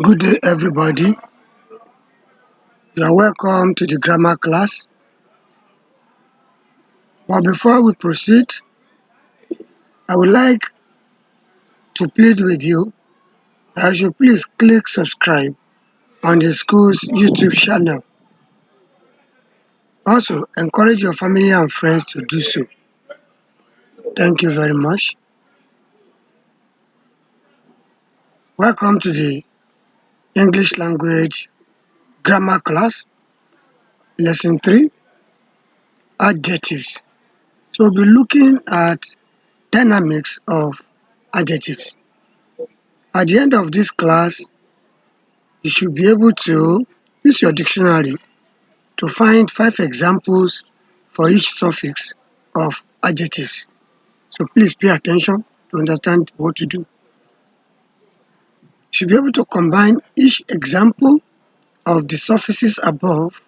Good day, everybody. You are welcome to the grammar class. But before we proceed, I would like to plead with you that you please click subscribe on the school's YouTube channel. Also, encourage your family and friends to do so. Thank you very much. Welcome to the English language grammar class, lesson 3, adjectives. So we'll be looking at dynamics of adjectives. At the end of this class, you should be able to use your dictionary to find 5 examples for each suffix of adjectives. So please pay attention to understand what to do. You should be able to combine each example of the suffixes above,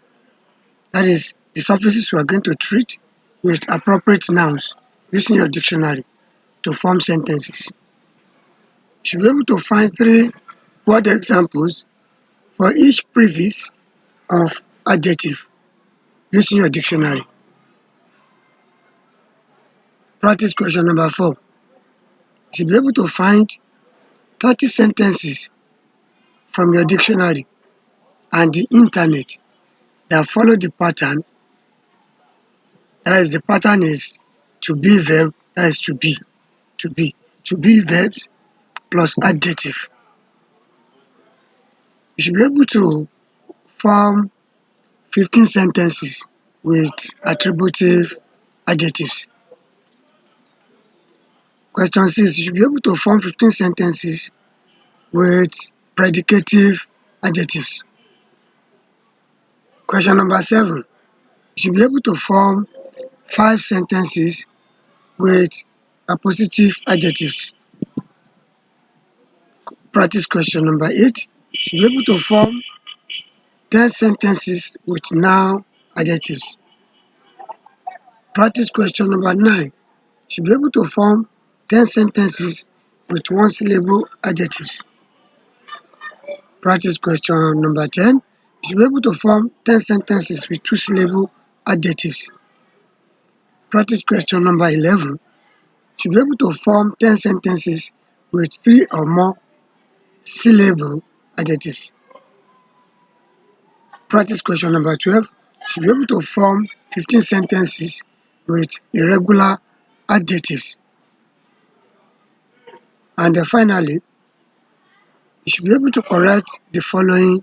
that is, the suffixes we are going to treat, with appropriate nouns using your dictionary to form sentences. You should be able to find 3 word examples for each prefix of adjective using your dictionary. Practice question number 4. You should be able to find 30 sentences from your dictionary and the internet that follow the pattern. That is, the pattern is to be verb, that is to be verbs plus adjective. You should be able to form 15 sentences with attributive adjectives. Question 6. You should be able to form 15 sentences with predicative adjectives. Question number 7. You should be able to form 5 sentences with appositive adjectives. Practice question number 8. You should be able to form 10 sentences with noun adjectives. Practice question number 9. You should be able to form 10 sentences with one-syllable adjectives. Practice question number 10. You should be able to form 10 sentences with two-syllable adjectives. Practice question number 11. You should be able to form 10 sentences with 3 or more syllable adjectives. Practice question number 12. You should be able to form 15 sentences with irregular adjectives. And finally, you should be able to correct the following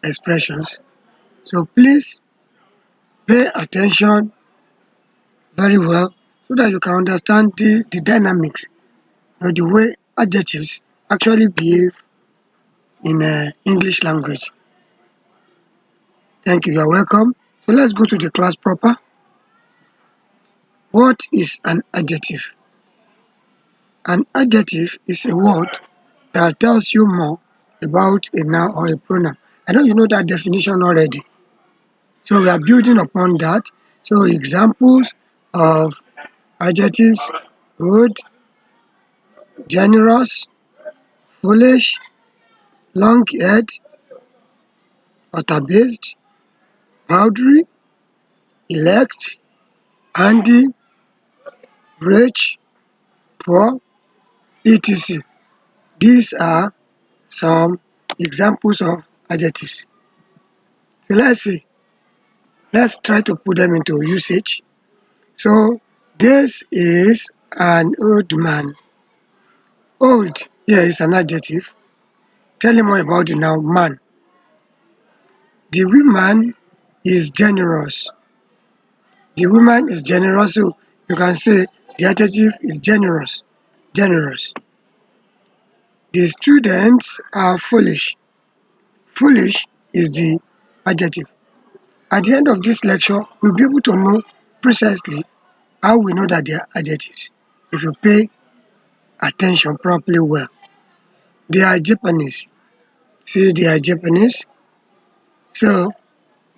expressions. So please pay attention very well so that you can understand the dynamics or the way adjectives actually behave in English language. Thank you, you are welcome. So let's go to the class proper. What is an adjective? An adjective is a word that tells you more about a noun or a pronoun. I know you know that definition already. So we are building upon that. So examples of adjectives: good, generous, foolish, long-haired, utter-based, powdery, elect, handy, rich, poor, etc. These are some examples of adjectives. So let's see. Let's try to put them into usage. So this is an old man. Old here is an adjective. Tell me more about the noun man. The woman is generous. The woman is generous, so you can say the adjective is generous. Generous. The students are foolish. Foolish is the adjective. At the end of this lecture, we'll be able to know precisely how we know that they are adjectives if you pay attention properly well. They are Japanese. See, they are Japanese. So,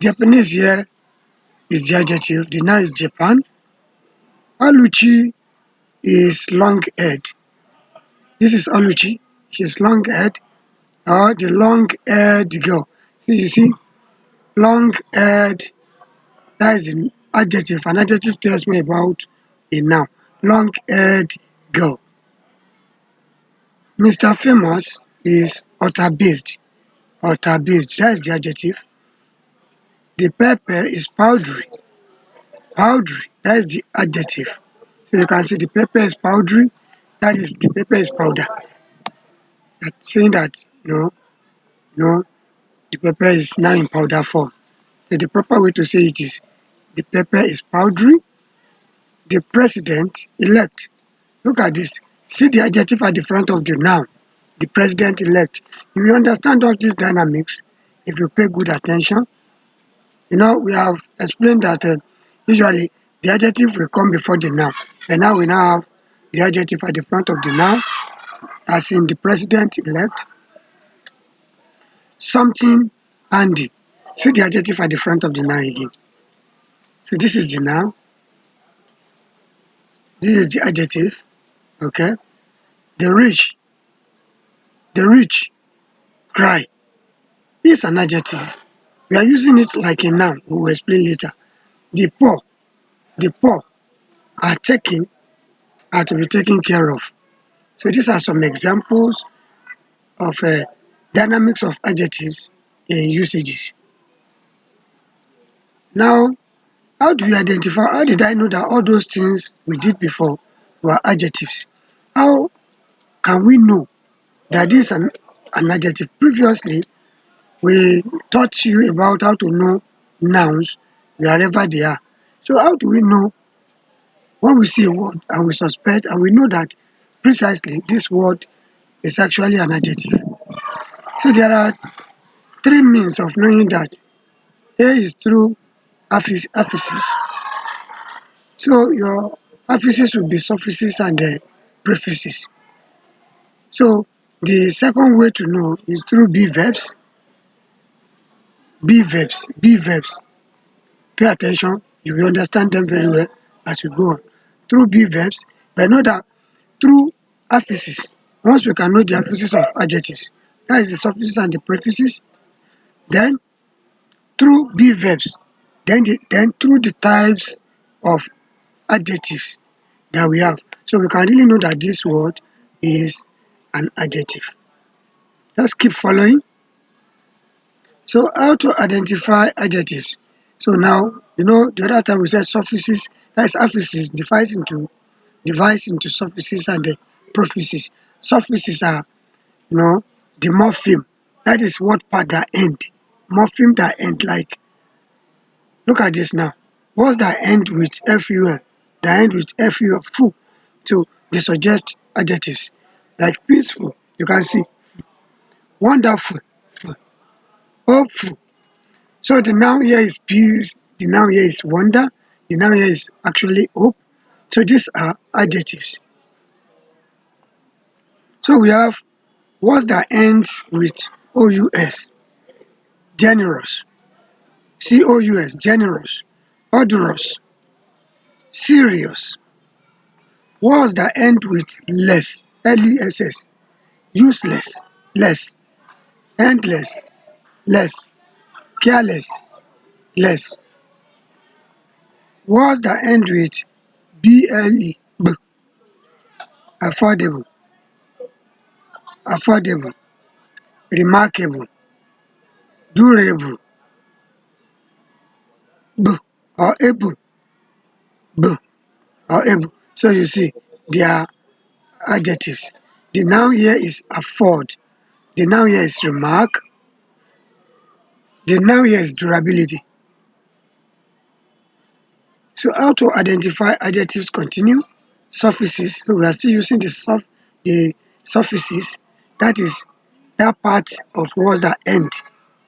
Japanese here is the adjective. The noun is Japan. Aluchi is long-haired. This is Aluchi. She is long-haired. or the long-haired girl. So you see, long-haired, that is an adjective. An adjective tells me about a noun. Long-haired girl. Mr. Famous is utter-based. Utter-based, that is the adjective. The pepper is powdery. Powdery, that is the adjective. So you can see the pepper is powdery, that is the pepper is powder. That's saying that no, the pepper is now in powder form. So the proper way to say it is the pepper is powdery. The president elect. Look at this. See the adjective at the front of the noun. The president elect. If you understand all these dynamics, if you pay good attention, we have explained that usually the adjective will come before the noun. And now we now have the adjective at the front of the noun, as in the president elect. Something handy. See the adjective at the front of the noun again. So this is the noun. This is the adjective. Okay. The rich. The rich cry. This is an adjective. We are using it like a noun. We will explain later. The poor. The poor are to be taken care of. So these are some examples of dynamics of adjectives in usages. Now, how do we identify? How did I know that all those things we did before were adjectives? How can we know that this is an adjective? Previously, we taught you about how to know nouns wherever they are. So how do we know when we see a word and we suspect and we know that precisely this word is actually an adjective? So there are three means of knowing that. A is through affixes. So your affixes will be suffixes and prefixes. So the second way to know is through be verbs. Be verbs. Be verbs. Pay attention. You will understand them very well as we go on. Through be verbs, but know that through affixes, once we can know the affixes of adjectives, that is the suffixes and the prefixes, then through be verbs, then through the types of adjectives that we have. So we can really know that this word is an adjective. Just keep following. So how to identify adjectives? So now, the other time we said suffixes, that is affixes divides into suffixes and the prefixes. Suffixes are, the morpheme. That is what part that end. Morpheme that end. Like, look at this now. Words that end with ful, that end with ful. So they suggest adjectives. Like peaceful, you can see wonderful, hopeful. So the noun here is peace, the noun here is wonder, the noun here is actually hope. So these are adjectives. So we have words that ends with ous, generous, cous, generous, odorous, serious. Words that end with less, less, useless, less, endless, less, careless, less. Words that end with ble, affordable, affordable, remarkable, durable, b or able, b or able. So you see, they are adjectives. The noun here is afford. The noun here is remark. The noun here is durability. So how to identify adjectives continue? Suffixes. So we are still using the suffixes. That is that part of words that end.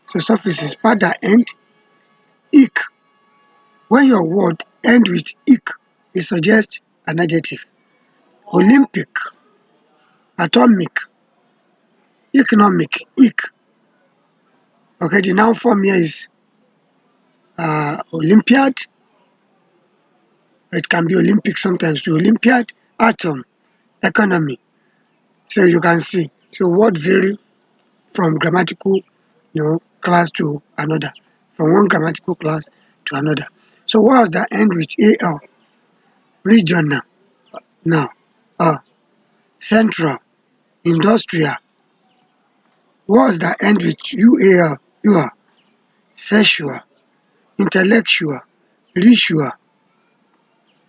So suffixes, part that end. Ik. When your word end with ik, it suggests an adjective. Olympic, atomic, economic, ik. Okay, the noun form here is Olympiad. It can be Olympic sometimes. The Olympiad, atom, economy. So you can see. So word vary from grammatical, class to another, from one grammatical class to another. So what does that end with? AL. Regional. Now, central, industrial. What does that end with? UAL. You are sexual, intellectual, ritual.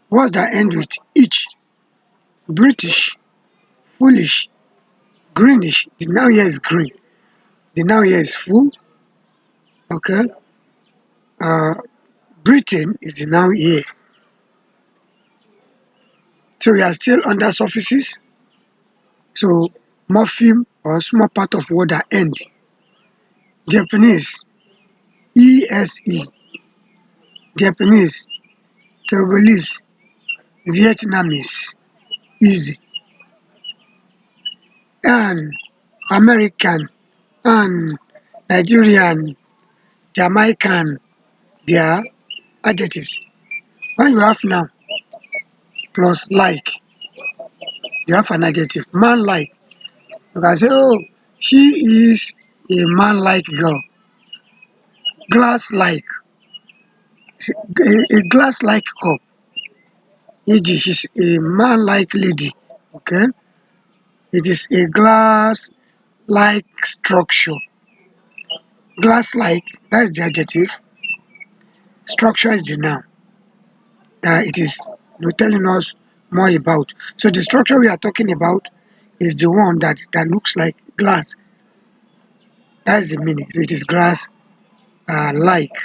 What's that end with? Each, British, foolish, greenish. The noun here is green. The noun here is full. Okay. Uh, Britain is the noun here. So we are still under suffixes. So morpheme or small part of word that end. Japanese, ESE. Japanese, Togolese, Vietnamese, easy. And American, and Nigerian, Jamaican, they are adjectives. When you have noun plus like, you have an adjective. Man like. You can say, oh, she is a man like girl. Glass like. A glass like cup. E.g., she's a man like lady. Okay? It is a glass like structure. Glass like, that's the adjective. Structure is the noun that it is telling us more about. So the structure we are talking about is the one that looks like glass. That's the meaning. So it is glass like.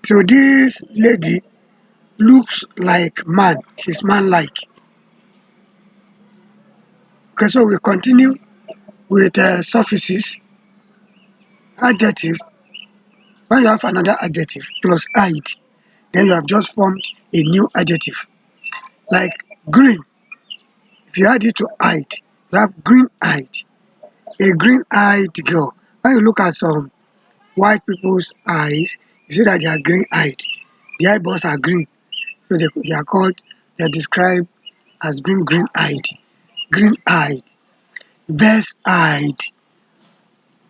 So this lady looks like man. She's man like. Okay, so we continue with suffixes. Adjective. When you have another adjective plus "ide", then you have just formed a new adjective. Like green. If you add it to "eyed", you have green-eyed. A green-eyed girl. When you look at some white people's eyes, you see that they are green-eyed. The eyeballs are green. So they are described as being green-eyed. Green-eyed. Verse-eyed.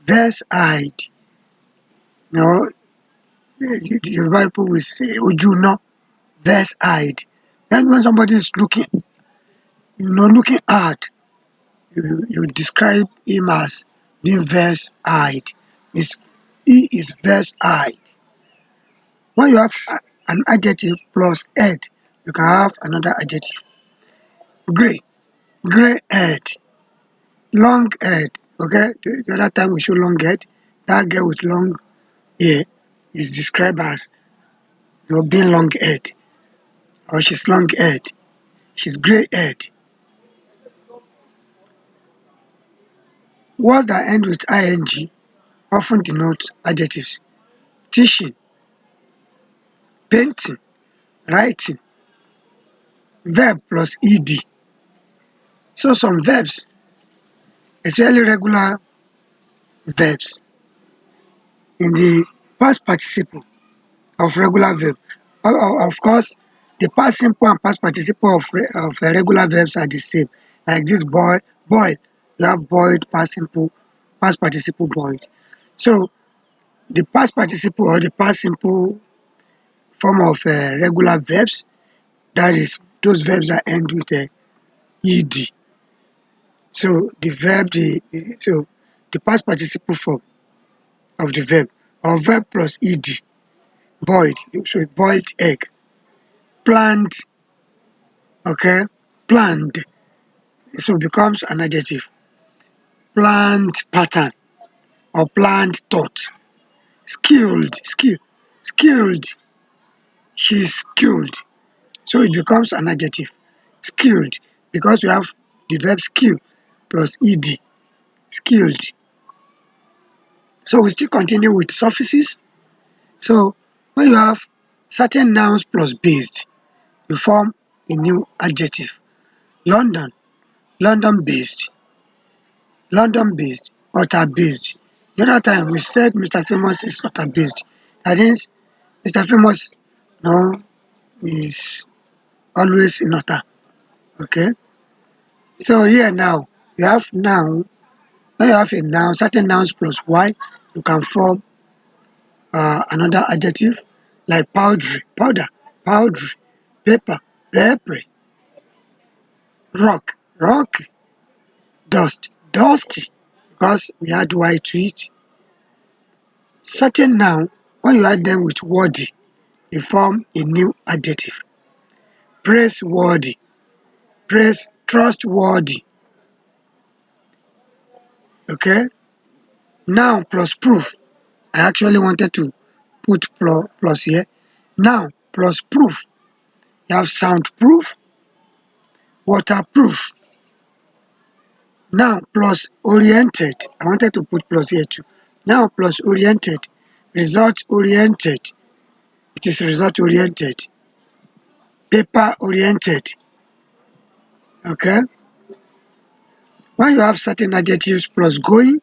Verse-eyed. You know, the Yoruba people will say Ojuno. Verse-eyed. Then when somebody is looking hard, you describe him as being verse-eyed. He is verse-eyed. When you have an adjective plus "ed", you can have another adjective. Grey, grey-haired, long-haired. Okay, the other time we show long-haired, that girl with long hair is described as being long-haired, or she's long-haired, she's grey-haired. Words that end with ing often denote adjectives. Teaching, painting, writing, verb plus ed. So some verbs, especially regular verbs, in the past participle of regular verb. Of course, the past simple and past participle of regular verbs are the same. Like this boy, boiled. You have boiled, past simple, past participle boiled. So the past participle or the past simple form of regular verbs, that is those verbs that end with ed. So the past participle form of the verb, or verb plus ed, boiled. So boiled egg, planned, okay, planned. So it becomes an adjective. Planned pattern or planned thought. Skilled, skilled. She's skilled. So it becomes an adjective. Skilled, because we have the verb skill plus ed. Skilled. So we still continue with suffixes. So when you have certain nouns plus based, you form a new adjective. London, London based, London based, Otta based. The other time we said Mr. Famous is Otta based. That means Mr. Famous is always in Otta. Okay. So here now we have noun When you have a noun, certain nouns plus y, you can form another adjective like powdery, powder, powdery, paper, pepper, rock, rock, dust, dusty, because we add y to it. Certain noun, when you add them with worthy, they form a new adjective. Praiseworthy, praise, trustworthy. Okay? Noun plus proof. I actually wanted to put plus here. Noun plus proof. You have soundproof, waterproof. Noun plus oriented. I wanted to put plus here too. Noun plus oriented. Result oriented. It is result oriented. Paper oriented. Okay? When you have certain adjectives plus going,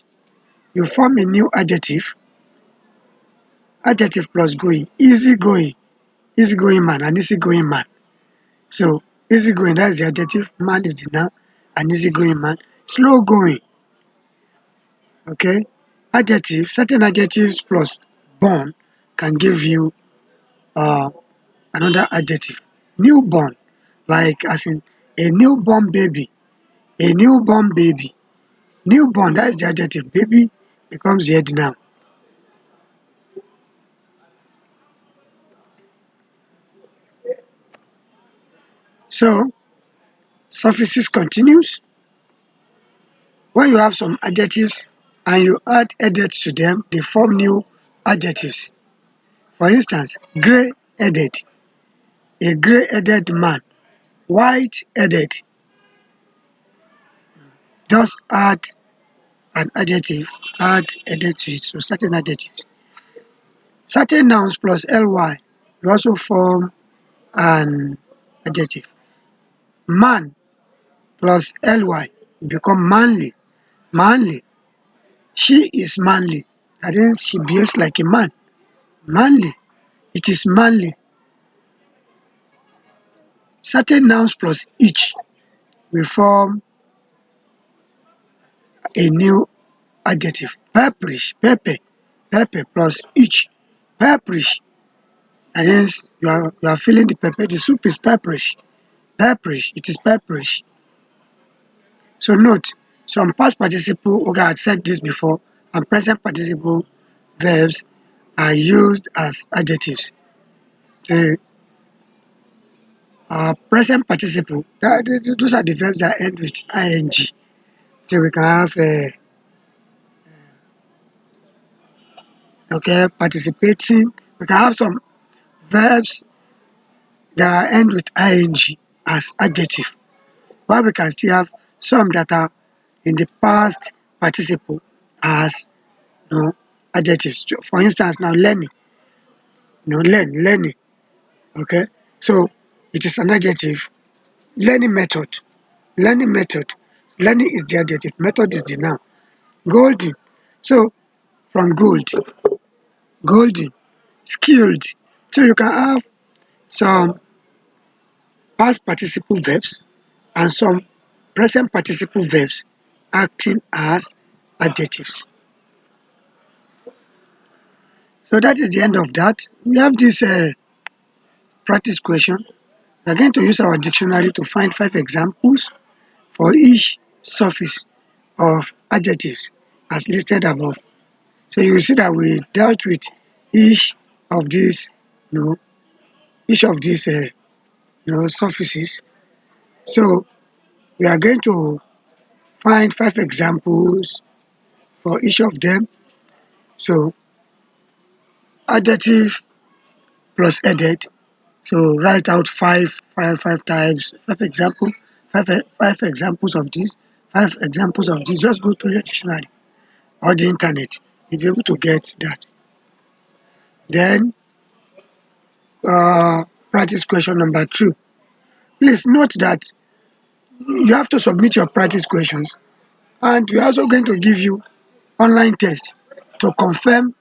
you form a new adjective. Adjective plus going. Easygoing. Easygoing man, an easygoing man. So easygoing, that's the adjective. Man is the noun. An easygoing man. Slow going. Okay? Adjective, certain adjectives plus born can give you uh, another adjective. Newborn, like as in a newborn baby. A newborn baby. Newborn, that's the adjective. Baby becomes the head noun. So suffixes continues. When you have some adjectives and you add edits to them, they form new adjectives. For instance, grey-headed, a grey-headed man, white-headed. Just add an adjective, add edit to it, so certain adjectives. Certain nouns plus ly will also form an adjective. Man plus ly will become manly, manly. She is manly, that means she behaves like a man, manly. It is manly. Certain nouns plus each will form a new adjective. Pepperish, pepper, pepper plus each, pepperish. And hence you are feeling the pepper. The soup is pepperish, pepperish. It is pepperish. So note, some past participle, okay, I said this before, and present participle verbs are used as adjectives. The present participle, those are the verbs that end with ing. So we can have okay, participating. We can have some verbs that end with ing as adjective, while we can still have some that are in the past participle as adjectives. So for instance, now learning, learning. Okay, so it is an adjective. Learning method, learning method. Learning is the adjective, method is the noun. Golden. So from gold, golden, skilled. So you can have some past participle verbs and some present participle verbs acting as adjectives. So that is the end of that. We have this practice question. We are going to use our dictionary to find 5 examples for each suffix of adjectives as listed above. So you will see that we dealt with each of these, each of these, suffixes. So we are going to find 5 examples for each of them. So adjective plus edit. So write out five types, 5 example, five examples of this, 5 examples of this. Just go to your dictionary or the internet. You'll be able to get that. Then practice question number 2. Please note that you have to submit your practice questions, and we're also going to give you online test to confirm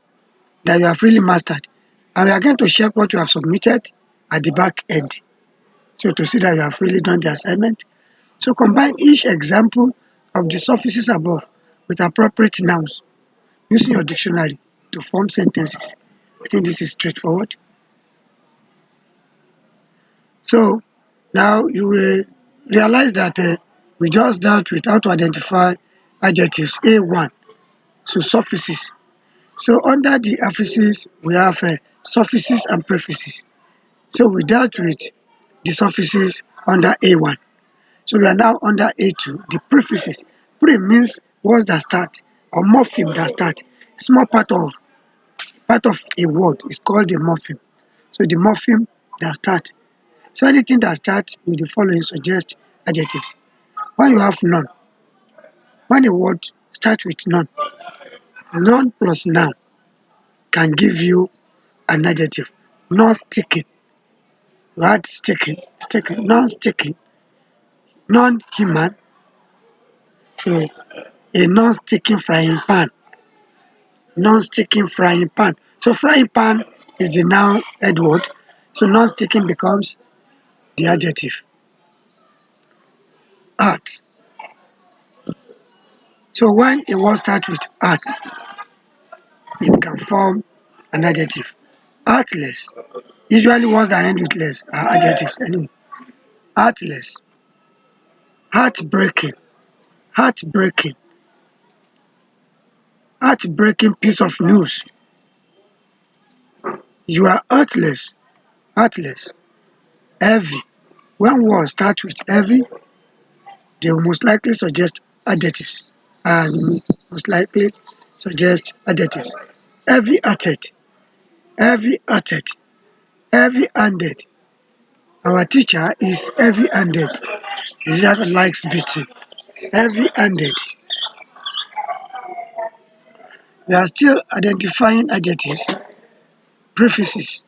that you have really mastered. And we are going to check what you have submitted at the back end. So to see that you have really done the assignment. So combine each example of the suffixes above with appropriate nouns using your dictionary to form sentences. I think this is straightforward. So now you will realize that we just dealt with how to identify adjectives A1, so suffixes. So under the affixes, we have suffixes and prefixes. So we dealt with the suffixes under A1. So we are now under A2, the prefixes. Pre means words that start or morpheme that start. Small part of a word is called a morpheme. So the morpheme that start. So anything that starts with the following suggest adjectives. When you have none, when a word starts with none, none plus noun can give you an adjective. Non-sticking, you add sticking, non-sticking, non-human, so a non-sticking frying pan, non-sticking frying pan. So frying pan is the noun head word, so non-sticking becomes the adjective. Art. So when a word starts with art, it can form an adjective. Artless. Usually words that end with less are adjectives anyway. Heartless, heartbreaking, heartbreaking, heartbreaking piece of news. You are heartless, heartless, heavy. When words start with heavy, they will most likely suggest adjectives and most likely suggest adjectives. Heavy-hearted, heavy-hearted, heavy-handed. Our teacher is heavy-handed. He just likes beating. Heavy-handed. We are still identifying adjectives, prefixes,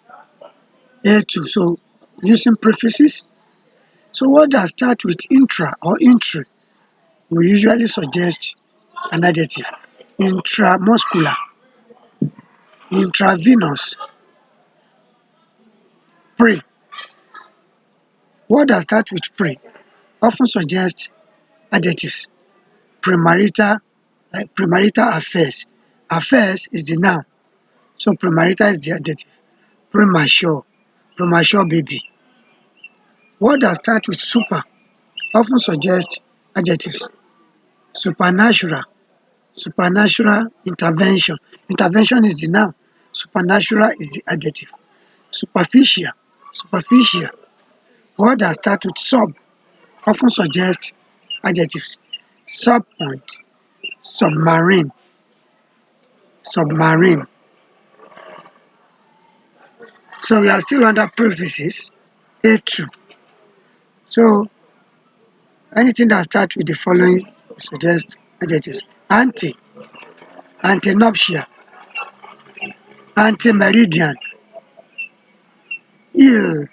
A2. So using prefixes, so words that start with intra or intri will usually suggest an adjective. Intramuscular, intravenous, pre. Words that start with pre often suggest adjectives. Premarital, like premarital affairs. Affairs is the noun, so premarital is the adjective. Premature, premature baby. Words that start with super often suggest adjectives. Supernatural, supernatural intervention. Intervention is the noun. Supernatural is the adjective. Superficial, superficial. Words that start with sub often suggest adjectives. Subpoint, submarine, submarine. So we are still under prefixes, A2. So anything that starts with the following suggests adjectives. Anti, antenuptial, anti-meridian, ill.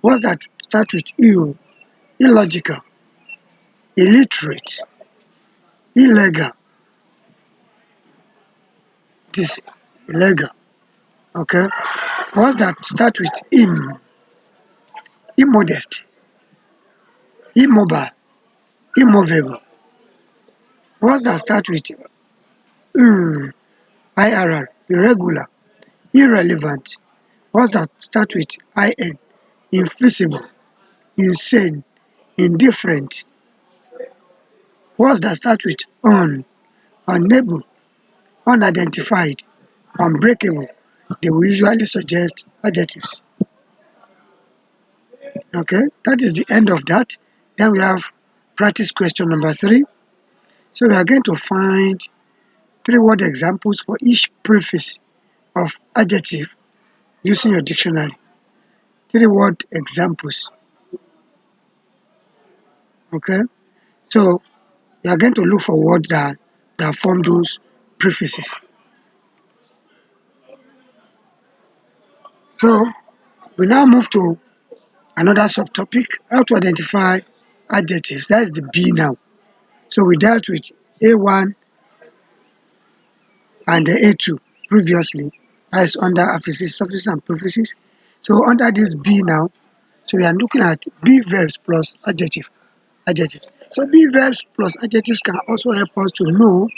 Words that start with ill, illogical, illiterate, illegal. It is illegal. Okay. Words that start with immodest, immobile, immovable. Words that start with IRR, irregular, irrelevant. Words that start with IN, infeasible, insane, indifferent. Words that start with unable, unidentified, unbreakable. They will usually suggest adjectives. Okay, that is the end of that. Then we have practice question number 3. So we are going to find 3 word examples for each prefix of adjective using your dictionary. 3 word examples. Okay, so we are going to look for words that form those prefixes. So we now move to another subtopic, how to identify adjectives. That is the B now. So we dealt with A1 and the A2 previously as under affixes, suffixes, and prefixes. So under this B now, so we are looking at B verbs plus adjectives. So be verbs plus adjectives can also help us to know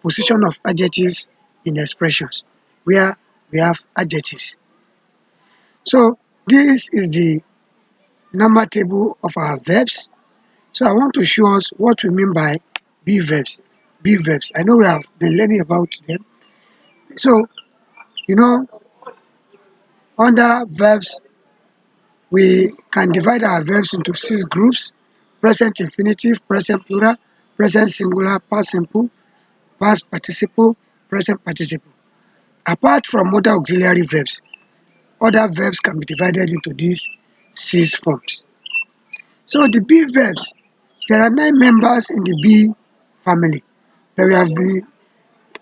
position of adjectives in expressions where we have adjectives. So this is the number table of our verbs. So I want to show us what we mean by be verbs. Be verbs. I know we have been learning about them. So, under verbs, we can divide our verbs into 6 groups: present infinitive, present plural, present singular, past simple, past participle, present participle. Apart from other auxiliary verbs, other verbs can be divided into these 6 forms. So the be verbs, there are 9 members in the be family, but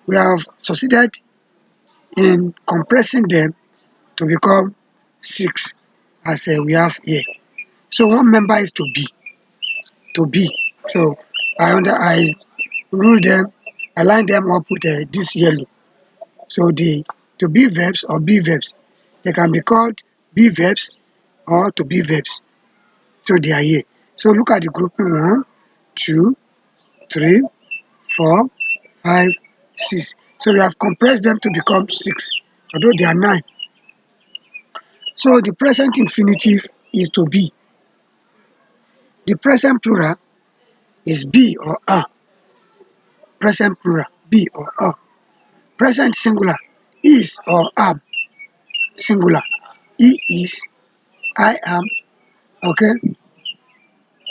we have succeeded in compressing them to become 6 as we have here. So one member is to be. To be. So I rule them, align them up with this yellow. So the to be verbs or be verbs, they can be called be verbs or to be verbs. So they are here. So look at the grouping: 1, 2, 3, 4, 5, 6. So we have compressed them to become 6, although they are 9. So the present infinitive is to be. The present plural is be or are. Present plural, be or are. Present singular, is or am. Singular, he is, I am. Okay.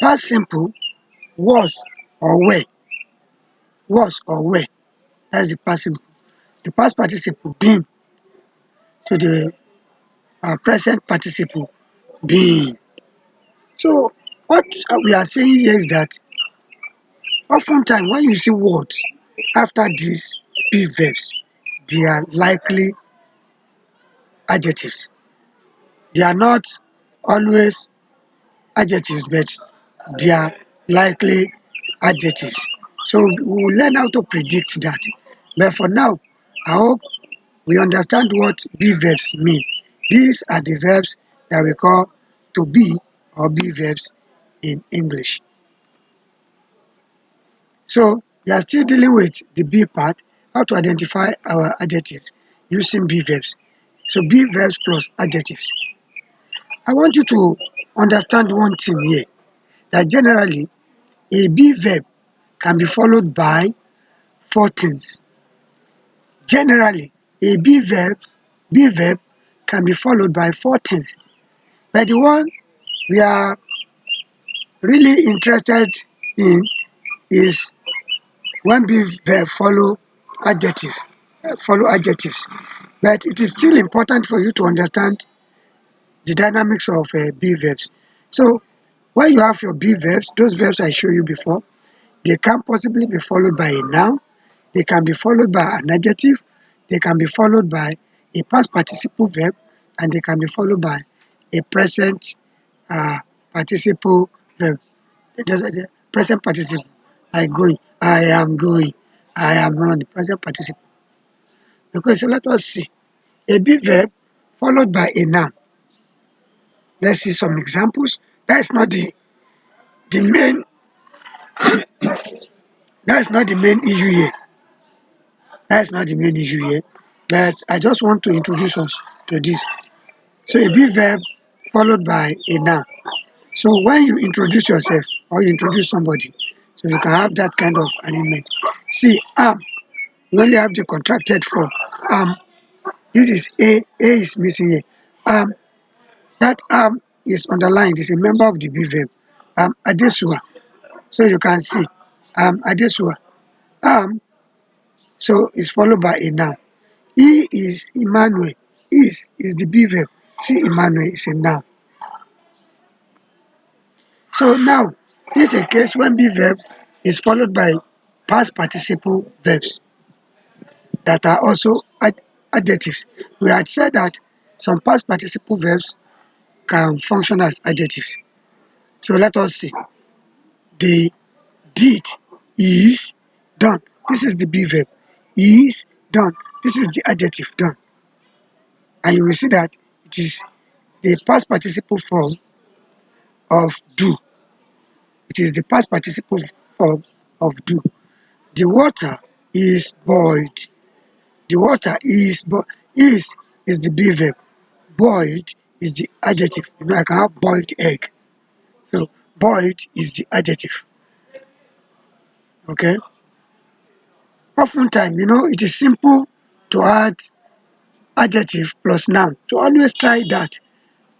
Past simple, was or were. Was or were. That's the past simple. The past participle, been. So the present participle, being. So what we are saying here is that oftentimes when you see words after these be verbs, they are likely adjectives. They are not always adjectives, but they are likely adjectives. So we will learn how to predict that. But for now, I hope we understand what be verbs mean. These are the verbs that we call to be or be verbs in English. So we are still dealing with the be part, how to identify our adjectives using be verbs. So be verbs plus adjectives. I want you to understand one thing here, that generally a be verb can be followed by 4 things. Generally, a be verb can be followed by 4 things. But the one we are really interested in is when be verb follow adjectives. But it is still important for you to understand the dynamics of be verbs. So when you have your be verbs, those verbs I showed you before, they can possibly be followed by a noun, they can be followed by an adjective, they can be followed by a past participle verb, and they can be followed by a present participle verb. Just the present participle, like going, I am running, present participle. Okay, so let us see. A be verb followed by a noun. Let's see some examples. That's not the main that's not the main issue here. That's not the main issue here. But I just want to introduce us to this. So a be verb followed by a noun. So when you introduce yourself or you introduce somebody, so you can have that kind of arrangement. See, am, we only have the contracted form. This is A is missing here. That is underlined, is a member of the be verb. Adesua. So you can see, Adesua. So it's followed by a noun. He is Emmanuel. Is the be verb. See, Emmanuel is a noun. So now, this is a case when be verb is followed by past participle verbs that are also adjectives. We had said that some past participle verbs can function as adjectives. So let us see. The deed is done. This is the be verb. Is done. This is the adjective done. And you will see that it is the past participle form of do. It is the past participle form of do. The water is boiled. The water is the be verb. Boiled is the adjective. I can have boiled egg. So boiled is the adjective. Okay. Oftentimes, it is simple to add adjective plus noun. So always try that.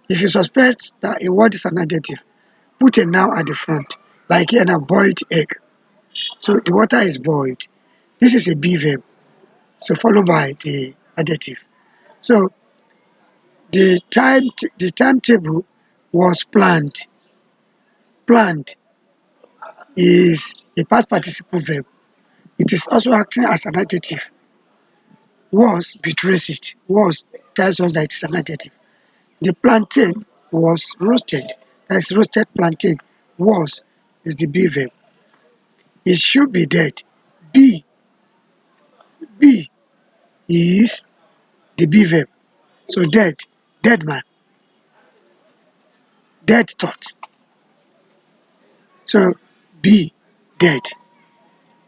If you suspect that a word is an adjective, put a noun at the front. Like here now, boiled egg. So the water is boiled. This is a be verb. So followed by the adjective. So the timetable was planned. Planned is a past participle verb. It is also acting as an adjective. Was betrays it. Was tells us that it is an adjective. The plantain was roasted. That is roasted plantain. Was is the be verb. It should be dead. Be be is the be verb. So dead, dead man, dead thought. So be dead.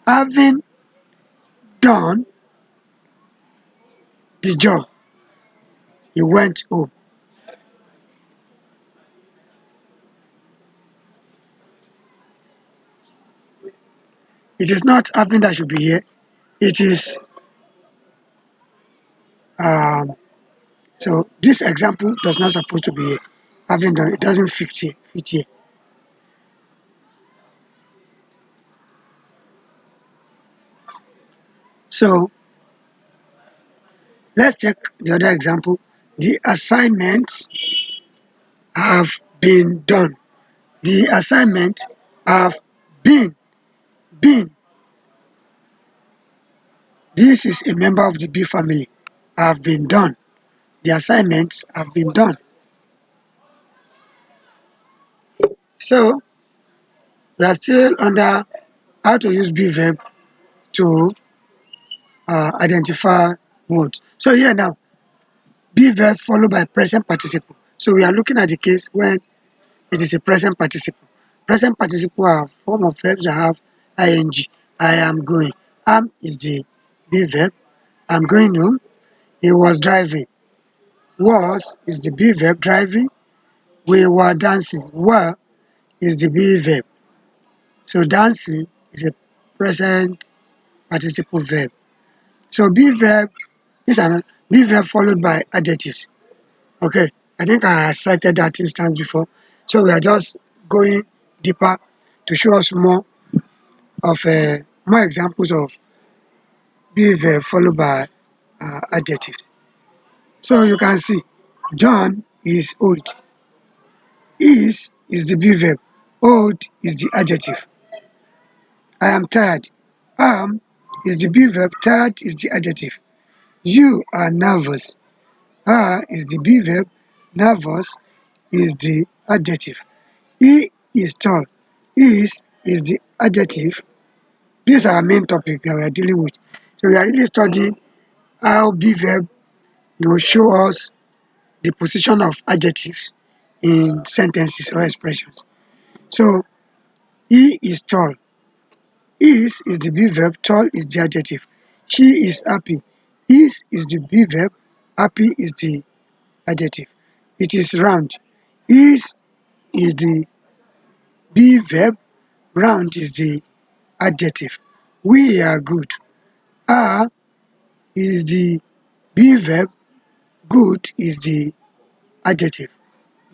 Having done the job, he went home. It is not having that should be here. It is um so this example does not supposed to be here. Having done it doesn't fit here. So let's check the other example. The assignments have been done. The assignment have been. This is a member of the B family. Have been done. The assignments have been done. So we are still under how to use be verb to identify words. So here now, be verb followed by present participle. So we are looking at the case when it is a present participle. Present participle are form of verbs that have ing. I am going. Am is the be verb. I'm going home. He was driving. Was is the be verb driving. We were dancing. Were is the be verb. So dancing is a present participle verb. So be verb is an be verb followed by adjectives. Okay, I think I cited that instance before. So we are just going deeper to show us more examples of be verb followed by adjectives. So you can see John is old. Is the be verb. Old is the adjective. I am tired. Am is the be verb. Tired is the adjective. You are nervous. Are is the be verb. Nervous is the adjective. He is tall. Is the adjective. This is our main topic that we are dealing with. So we are really studying how be verb show us the position of adjectives in sentences or expressions. So he is tall. Is the be verb. Tall is the adjective. She is happy. Is the be verb. Happy is the adjective. It is round. Is the be verb. Round is the adjective. We are good. Are is the be verb. Good is the adjective.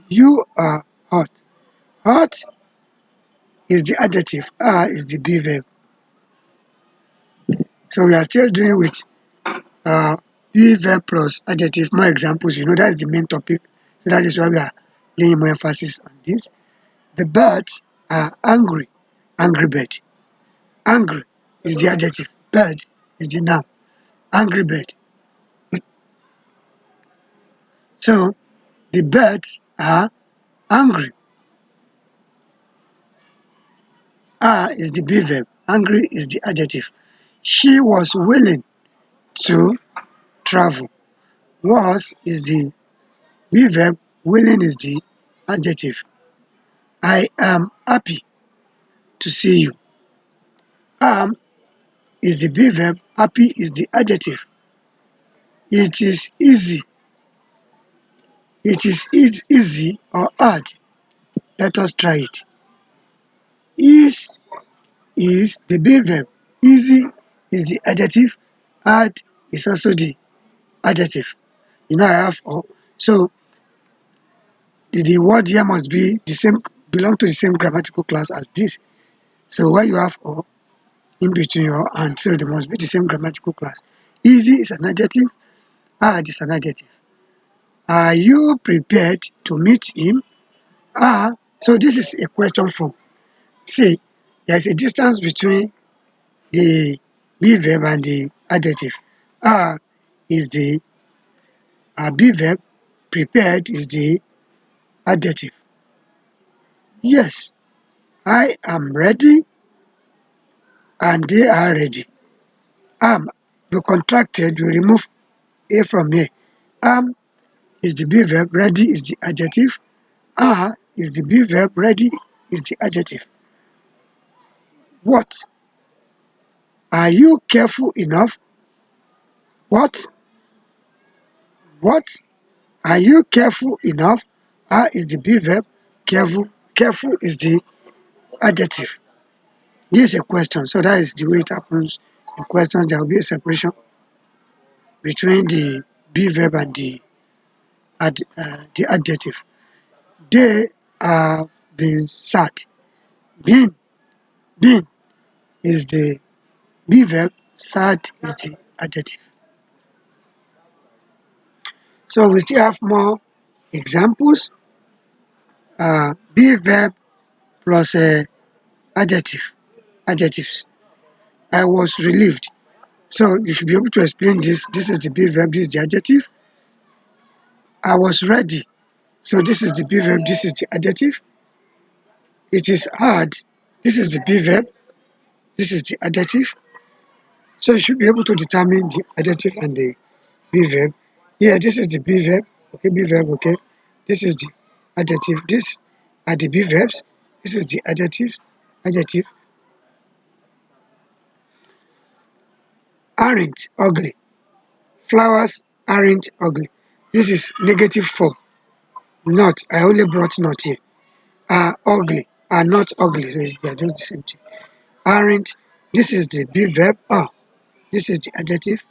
You are hot. Hot is the adjective. Are is the be verb. So we are still doing with be verb plus adjective. More examples. That's the main topic. So that is why we are laying more emphasis on this. The birds are angry. Angry bird. Angry is the adjective. Bird is the noun. Angry bird. So the birds are angry. Are is the be verb. Angry is the adjective. She was willing to travel. Was is the be verb. Willing is the adjective. I am happy. to see you. Am is the be verb, happy is the adjective. It is easy. It is easy or hard. Let us try it. Is the be verb. Easy is the adjective. Hard is also the adjective. You know I have or. So the word here must be the same, belong to the same grammatical class as this. So when you have or in between your and, so they must be the same grammatical class. Easy is an adjective. Hard is an adjective. Are you prepared to meet him? So this is a question form. See, there's a distance between the be verb and the adjective. Are is the be verb, prepared is the adjective. Yes, I am ready and they are ready. Am, we contracted, we remove a from here. Am is the be verb, ready is the adjective. Are is the be verb, ready is the adjective. What? Are you careful enough? What? What? Are you careful enough? Are is the be verb, careful is the adjective. This is a question, so that is the way it happens in questions. There will be a separation between the be verb and the adjective. They are being sad. Being, being is the be verb, sad is the adjective. So we still have more examples. Be verb plus adjective, adjectives. I was relieved. So you should be able to explain this. This is the be verb, this is the adjective. I was ready. So this is the be verb, this is the adjective. It is hard. This is the be verb, this is the adjective. So you should be able to determine the adjective and the be verb. Yeah, this is the be verb. Okay, be verb, okay. This is the adjective. This are the be verbs. This is the adjectives. Adjective. Aren't ugly. Flowers aren't ugly. This is negative form. Not. I only brought not here. Are ugly. Are not ugly. So they are just the same thing. Aren't. This is the be verb. Are. This is the adjective.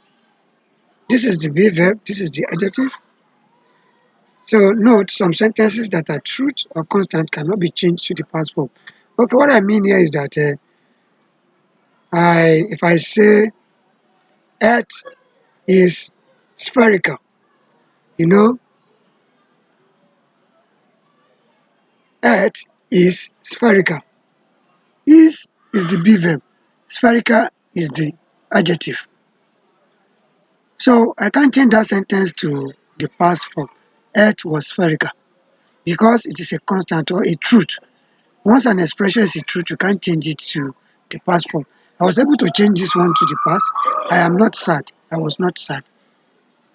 This is the be verb. This is the adjective. So note some sentences that are truth or constant cannot be changed to the past form. Okay, what I mean here is that if I say Earth is spherical, you know, Earth is spherical. Is the be verb. Spherical is the adjective. So I can't change that sentence to the past form. Earth was spherical because it is a constant or a truth. Once an expression is a truth, you can't change it to the past form. I was able to change this one to the past. I am not sad. I was not sad.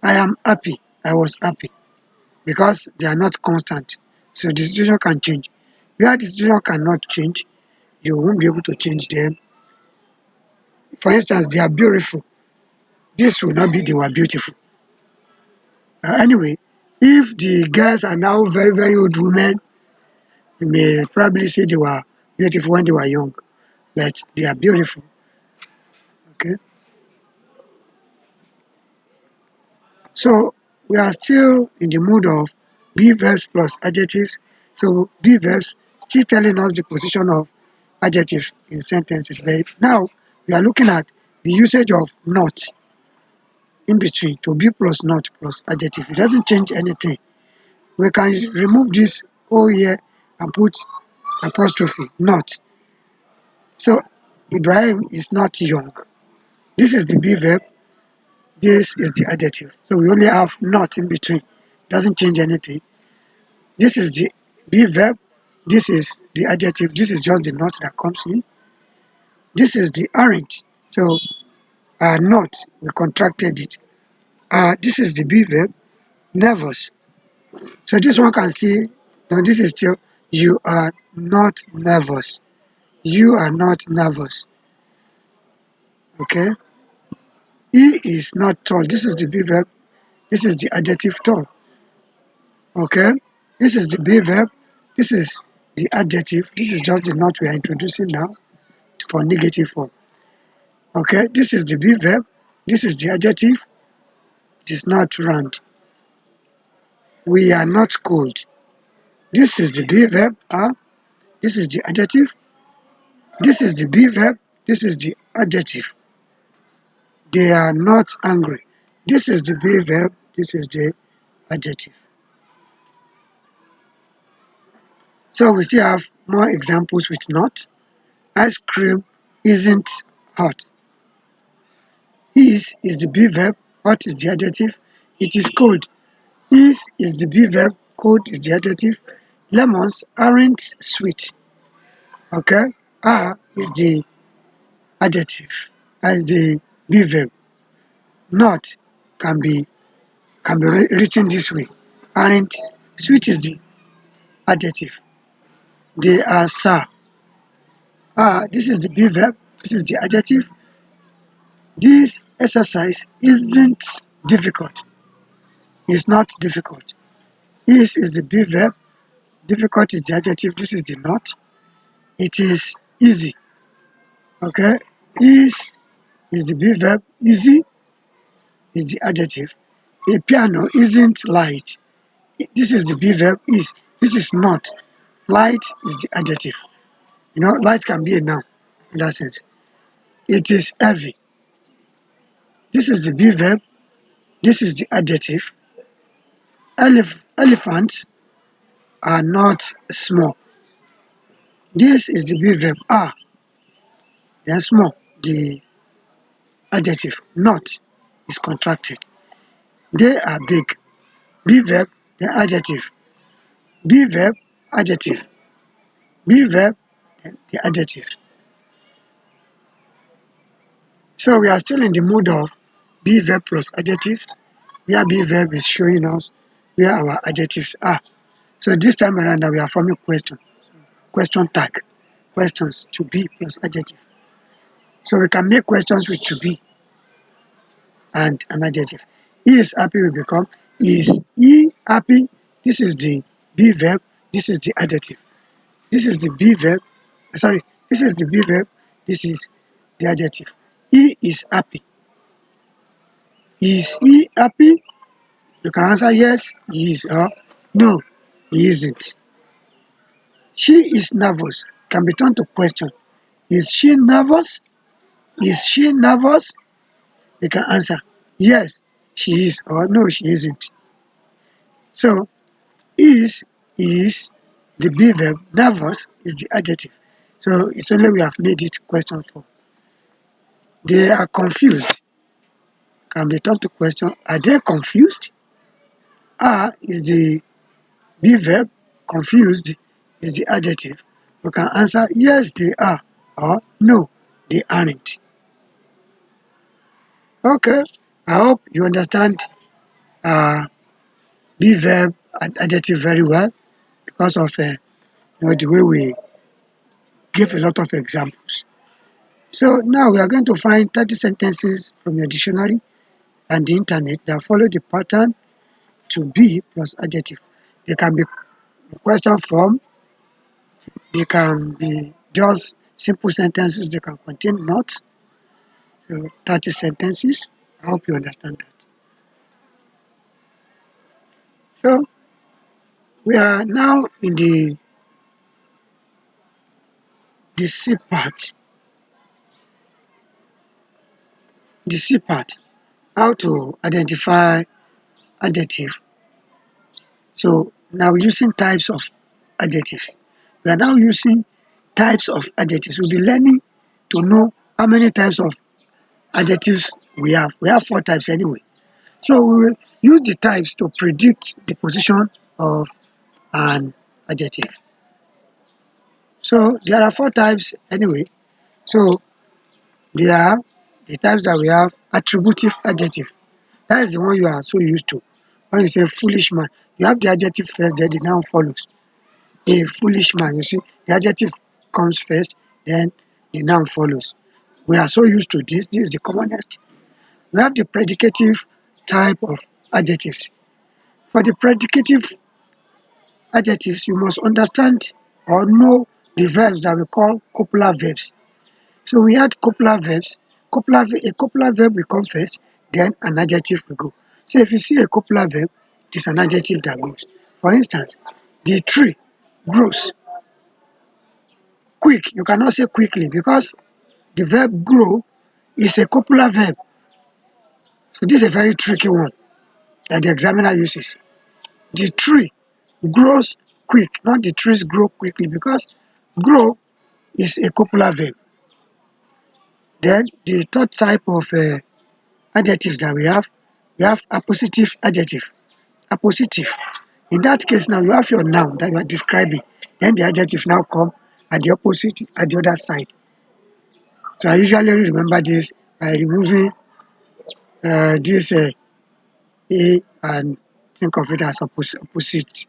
I am happy. I was happy. Because they are not constant. So the situation can change. Where the situation cannot change, you won't be able to change them. For instance, they are beautiful. This will not be they were beautiful. Anyway, if the girls are now very, very old women, you may probably say they were beautiful when they were young, but they are beautiful. Okay. So we are still in the mood of be verbs plus adjectives. So be verbs still telling us the position of adjectives in sentences. But now we are looking at the usage of not in between to be plus not plus adjective. It doesn't change anything. We can remove this O here and put apostrophe not. So Ibrahim is not young. This is the be verb. This is the adjective. So we only have not in between. Doesn't change anything. This is the be verb. This is the adjective. This is just the not that comes in. This is the aren't. So not, we contracted it. This is the be verb. Nervous. So this one can see, no, this is still, you are not nervous. You are not nervous. Okay? He is not tall. This is the be verb. This is the adjective tall. Okay? This is the be verb. This is the adjective. This is just the note we are introducing now for negative form. Okay? This is the be verb. This is the adjective. It is not round. We are not cold. This is the be verb. This is the adjective. This is the be verb. This is the adjective. They are not angry. This is the be verb. This is the adjective. So we still have more examples with not. Ice cream isn't hot. Is the be verb. Hot is the adjective. It is cold. Is the be verb. Cold is the adjective. Lemons aren't sweet. Okay? Are is the adjective. As the be verb. Not can be written this way. Aren't sweet is the adjective. They are sour. This is the be verb. This is the adjective. This exercise isn't difficult. It's not difficult. Is the be verb. Difficult is the adjective. This is the not. It is easy. Okay. Is the be verb. Easy is the adjective. A piano isn't light. This is the be verb. Is. This is not. Light is the adjective. Light can be a noun in that sense. It is heavy. This is the be verb. This is the adjective. Elephants are not small. This is the be verb. Are. They are small. The adjective. Not is contracted. They are big. Be verb. The adjective. Be verb. Adjective. Be verb. The adjective. So we are still in the mood of be verb plus adjectives, where be verb is showing us where our adjectives are. So this time around we are forming question tag, questions to be plus adjective. So we can make questions with to be and an adjective. He is happy will become is he happy? This is the be verb, this is the adjective. This is the be verb, this is the be verb, this is the adjective. He is happy. Is he happy? You can answer yes, he is, or no, he isn't. She is nervous. Can be turned to question. Is she nervous? Is she nervous? You can answer yes, she is, or no, she isn't. So is the be verb, nervous is the adjective. So it's only we have made it question form. They are confused. Can be turned to question. Are they confused? Are is the be verb, confused is the adjective. You can answer yes, they are, or no, they aren't. Okay, I hope you understand be verb and adjective very well because of the way we give a lot of examples. So now we are going to find 30 sentences from your dictionary and the internet that follow the pattern to be plus adjective. They can be question form, they can be just simple sentences, they can contain not. So 30 sentences. I hope you understand that. So we are now in the C part. The C part. How to identify adjective. So now using types of adjectives. We are now using types of adjectives. We'll be learning to know how many types of adjectives we have. We have 4 types anyway. So we will use the types to predict the position of an adjective. So there are 4 types anyway. So they are the types that we have. Attributive adjective. That is the one you are so used to. When you say foolish man, you have the adjective first, then the noun follows. A foolish man, you see, the adjective comes first, then the noun follows. We are so used to this. This is the commonest. We have the predicative type of adjectives. For the predicative adjectives, you must understand or know the verbs that we call copular verbs. So we had copular verbs. A copular verb will come first, then an adjective will go. So if you see a copular verb, it is an adjective that goes. For instance, the tree grows quick. You cannot say quickly because the verb grow is a copular verb. So this is a very tricky one that the examiner uses. The tree grows quick, not the trees grow quickly, because grow is a copular verb. Then the third type of adjectives that we have appositive adjective. Appositive. In that case now you have your noun that you are describing, then the adjective now come at the opposite, at the other side. So I usually remember this by removing this a and think of it as opposite,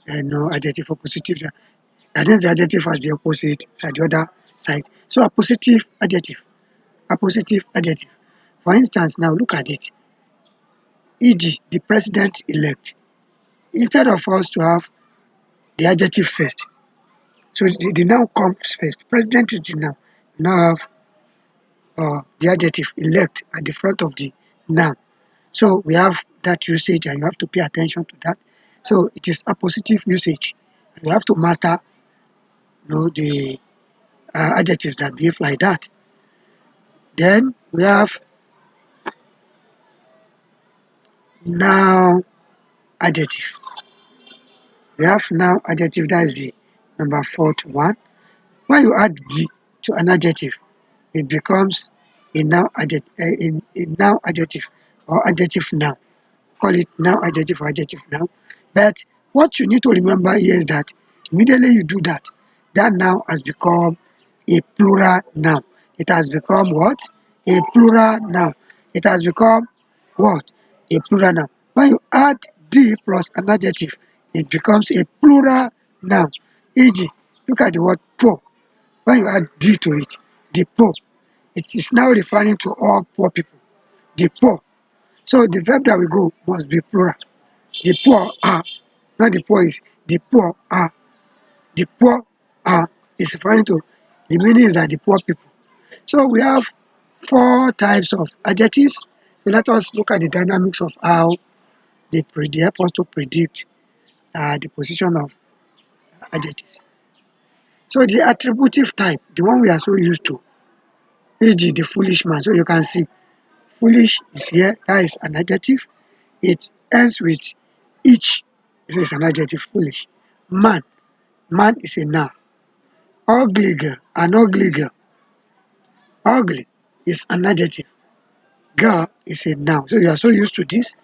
no adjective oppositive. That is the adjective as the opposite, it's at the other side. So appositive adjective, appositive adjective. For instance, now look at it, e.g., the president-elect. Instead of us to have the adjective first, so the noun comes first. President is the noun. You now have the adjective elect at the front of the noun. So we have that usage, and you have to pay attention to that. So it is appositive usage. You have to master, the adjectives that behave like that. Then we have noun adjective. We have noun adjective, that is the number fourth one. When you add the to an adjective, it becomes a noun adjective, or adjective noun. Call it noun adjective or adjective noun. But what you need to remember here is that immediately you do that, that noun has become a plural noun. It has become what? A plural noun. It has become what? A plural noun. When you add the plus an adjective, it becomes a plural noun. E.g., look at the word poor. When you add the to it, the poor, it is now referring to all poor people. The poor. So the verb that we go must be plural. The poor are, not the poor is, the poor are. The poor are is referring to, the meaning is that the poor people. So we have four types of adjectives. So let us look at the dynamics of how they help us to predict the position of adjectives. So the attributive type, the one we are so used to, e.g., the foolish man. So you can see foolish is here, that is an adjective. It ends with each. This is an adjective, foolish. Man, man is a noun. Ugly girl, an ugly girl. Ugly is an adjective. Girl is a noun. So you are so used to this.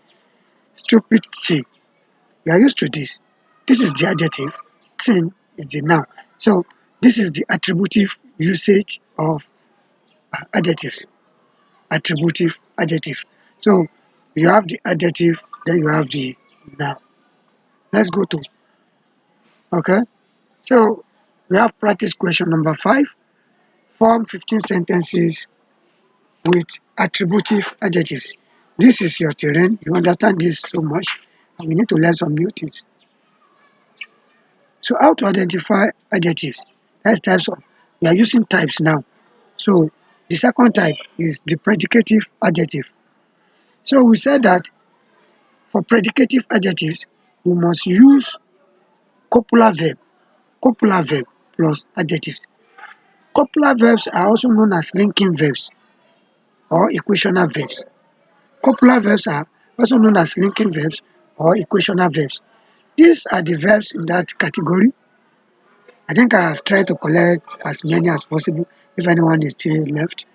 Stupid thing. You are used to this. This is the adjective. Thing is the noun. So this is the attributive usage of adjectives. Attributive adjective. So you have the adjective, then you have the noun. Let's go to, okay. So we have practice question number 5. Form 15 sentences with attributive adjectives. This is your terrain. You understand this so much, and we need to learn some new things. So how to identify adjectives? That's types of, we are using types now. So the second type is the predicative adjective. So we said that for predicative adjectives, we must use copular verb plus adjectives. Copular verbs are also known as linking verbs or equational verbs. Copular verbs are also known as linking verbs or equational verbs. These are the verbs in that category. I think I have tried to collect as many as possible if anyone is still left.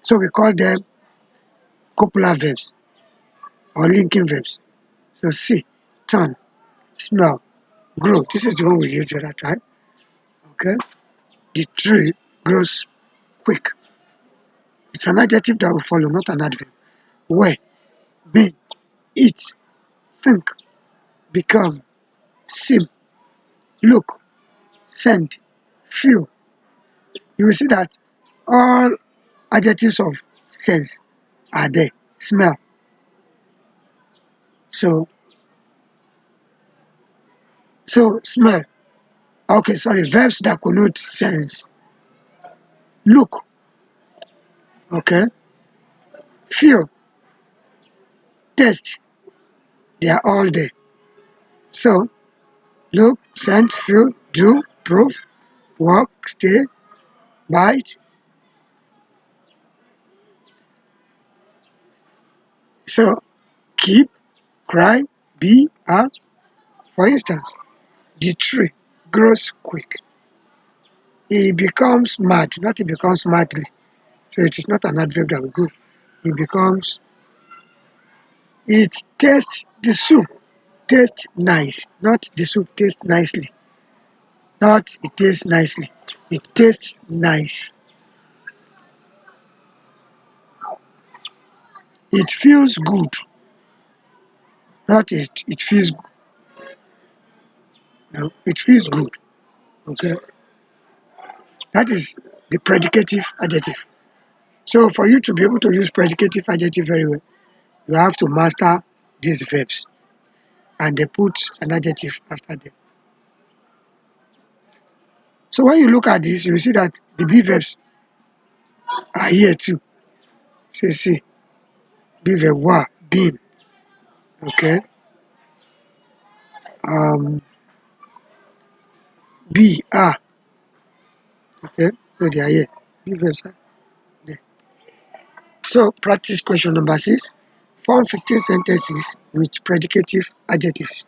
So we call them copular verbs or linking verbs. So see, turn, smell, grow. This is the one we used the other time. Okay. The tree grows quick. It's an adjective that will follow, not an adverb. Wear, be, eat, think, become, seem, look, send, feel. you will see that all adjectives of sense are there. Smell. So smell. Okay, sorry. Verbs that connote sense. Look. Okay. Feel. Taste. They are all there. So look, scent, feel, do, prove, walk, stay, bite. So keep, cry, be, are. For instance, the tree grows quick. He becomes mad, not he becomes madly. So it is not an adverb that will go. He becomes, it tastes, the soup tastes nice, not the soup tastes nicely. Not it tastes nicely. It tastes nice. It feels good. Not it feels, no, it feels good. Okay. That is the predicative adjective. So for you to be able to use predicative adjective very well, you have to master these verbs and they put an adjective after them. So when you look at this, you will see that the be verbs are here too. See, be verb were, been, okay. Um, be, are, okay. So they are here. Be verbs are there. So practice question number 6. Form 15 sentences with predicative adjectives.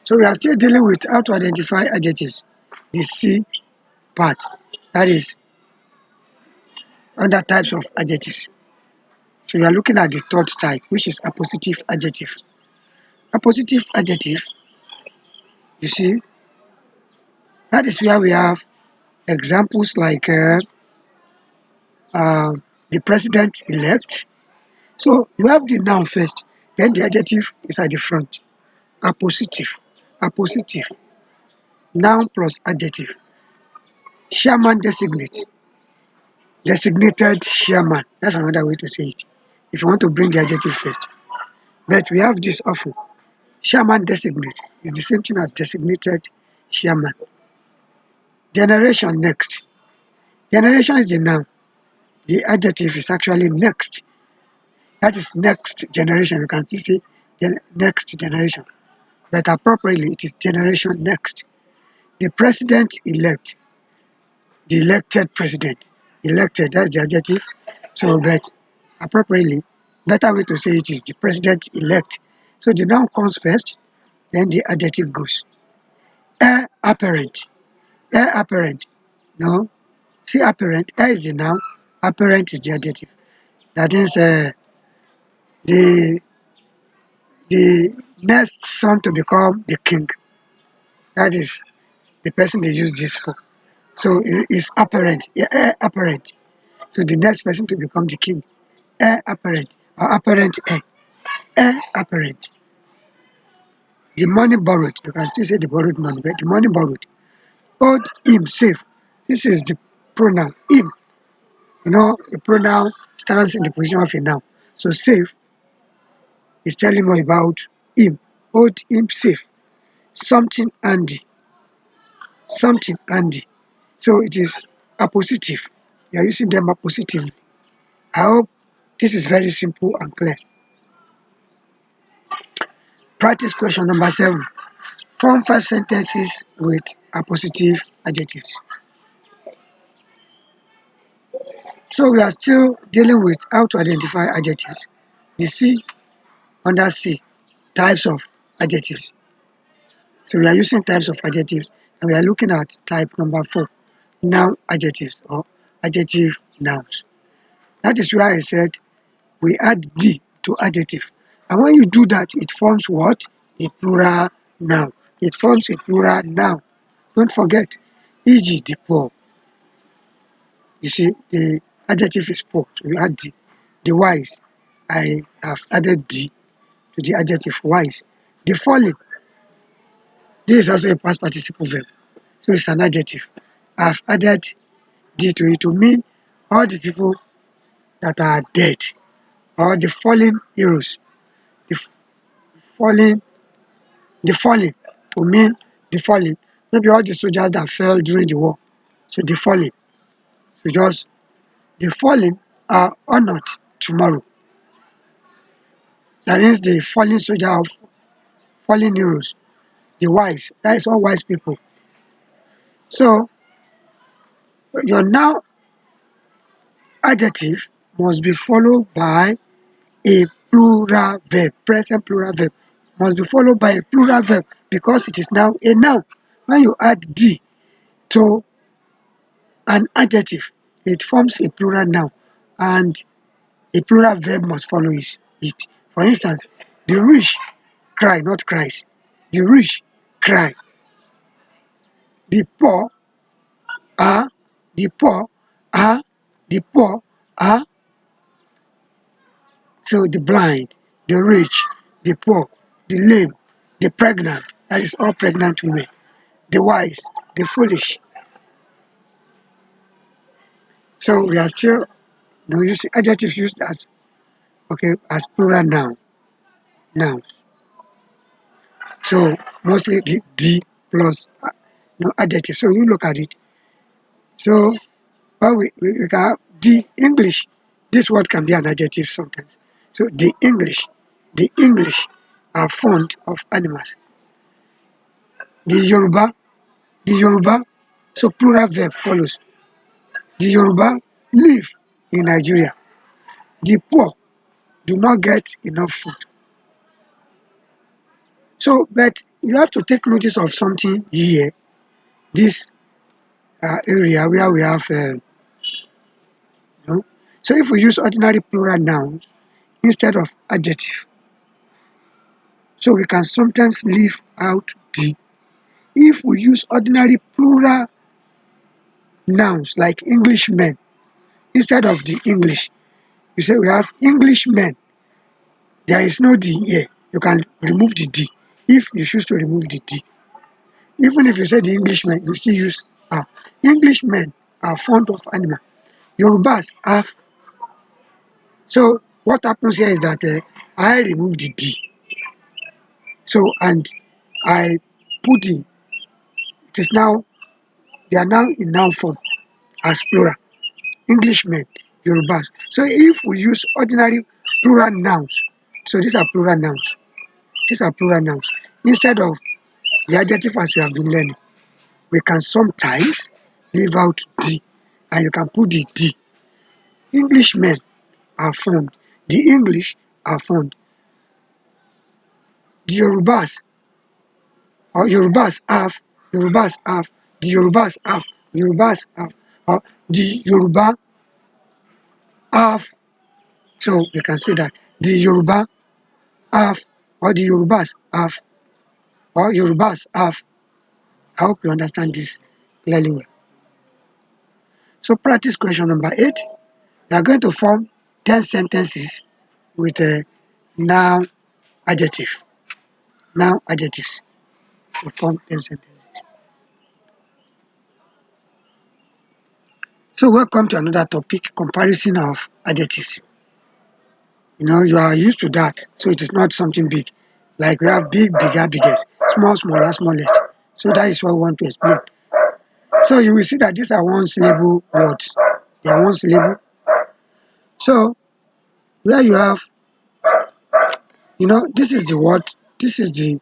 So we are still dealing with how to identify adjectives. The C part, that is under types of adjectives. So we are looking at the third type, which is appositive adjective. Appositive adjective, you see, that is where we have examples like the president-elect. So you have the noun first, then the adjective is at the front. Appositive, appositive, noun plus adjective. Chairman designate, designated chairman. That's another way to say it. If you want to bring the adjective first. But we have this often. Chairman designate is the same thing as designated chairman. Generation next. Generation is the noun. The adjective is actually next. That is next generation. You can still say next generation. But appropriately, it is generation next. The president-elect, the elected president. Elected, that's the adjective. So, but appropriately, better way to say it is the president-elect. So the noun comes first, then the adjective goes. Heir apparent. Heir apparent. No. See apparent. Heir is the noun. Apparent is the adjective. That is the the next son to become the king. That is the person they use this for. So it is apparent. Yeah, heir apparent. So the next person to become the king. Heir apparent or apparent heir. Heir apparent. The money borrowed. You can still say the borrowed money, but the money borrowed. Owed him safe. This is the pronoun him. You know, a pronoun stands in the position of a noun. So safe is telling more about him. Owed him safe. Something handy. Something handy. So it is appositive. You are using them appositively. I hope this is very simple and clear. Practice question number 7. Form 5 sentences with appositive adjectives. So we are still dealing with how to identify adjectives. The C under C, types of adjectives. So we are using types of adjectives and we are looking at type number 4, noun adjectives or adjective nouns. That is why I said we add D to adjective. And when you do that, it forms what? A plural noun. It forms a plural noun. Don't forget, e.g. the poor. You see, the adjective is poor, so you add D. The wise, I have added D to the adjective wise. The falling, this is also a past participle verb, so it's an adjective. I've added D to it to mean all the people that are dead, or the fallen heroes, the fallen, the fallen, to mean the fallen. Maybe all the soldiers that fell during the war. So the fallen. So just the fallen are honored tomorrow. That is the fallen soldier of fallen heroes. The wise. That is all wise people. So your now adjective must be followed by a plural verb, present plural verb must be followed by a plural verb because it is now a noun. When you add D to an adjective, it forms a plural noun and a plural verb must follow it. For instance, the rich cry, not cries. The rich cry. The poor are, the poor are, the poor are. So the blind, the rich, the poor, the lame, the pregnant, that is all pregnant women, the wise, the foolish. So we are still using adjectives used as as plural nouns. So mostly the D plus adjective. So you look at it. So we can have the English. This word can be an adjective sometimes. So the English are fond of animals. The the Yoruba. So plural verb follows. The Yoruba live in Nigeria. The poor do not get enough food. So, but you have to take notice of something here. This area where we have, know. So if we use ordinary plural nouns instead of adjective, so we can sometimes leave out the. If we use ordinary plural nouns like Englishmen instead of the English, you say we have Englishmen. There is no D here. You can remove the D if you choose to remove the D. Even if you say the Englishmen, you still use Englishmen are fond of animal. Yorubas have. So what happens here is that I remove the D. So and I put the. It is now they are now in noun form as plural. Englishmen, Yorubas. So if we use ordinary plural nouns, so these are plural nouns. These are plural nouns. Instead of the adjective as we have been learning, we can sometimes leave out D and you can put the D. Englishmen are formed. The English are formed. The Yorubas or Yorubas have, the Yorubas have, Yorubas have, or the Yoruba have. So we can say that the Yoruba have, or the Yorubas have, or Yorubas have. I hope you understand this clearly well. So practice question number 8. We are going to form 10 sentences with a noun adjective. Noun adjectives. So form 10 sentences. So welcome to another topic, comparison of adjectives. You are used to that, so it is not something big. Like we have big, bigger, biggest, small, smaller, smallest. So that is what we want to explain. So you will see that these are one syllable words. They are one syllable. So where you have, this is the word, this is the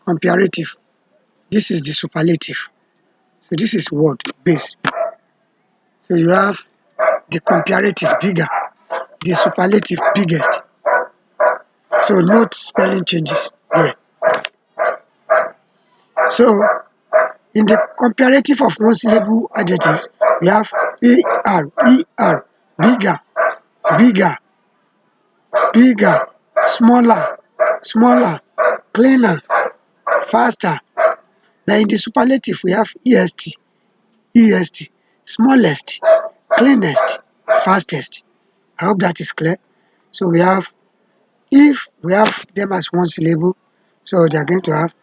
comparative, this is the superlative. So this is word base. So you have the comparative bigger, the superlative biggest. So note spelling changes here. So in the comparative of one syllable adjectives, we have er, bigger, bigger, bigger, smaller, smaller, cleaner, faster. Now in the superlative, we have est, smallest, cleanest, fastest. I hope that is clear. So if we have them as one syllable, so they are going to have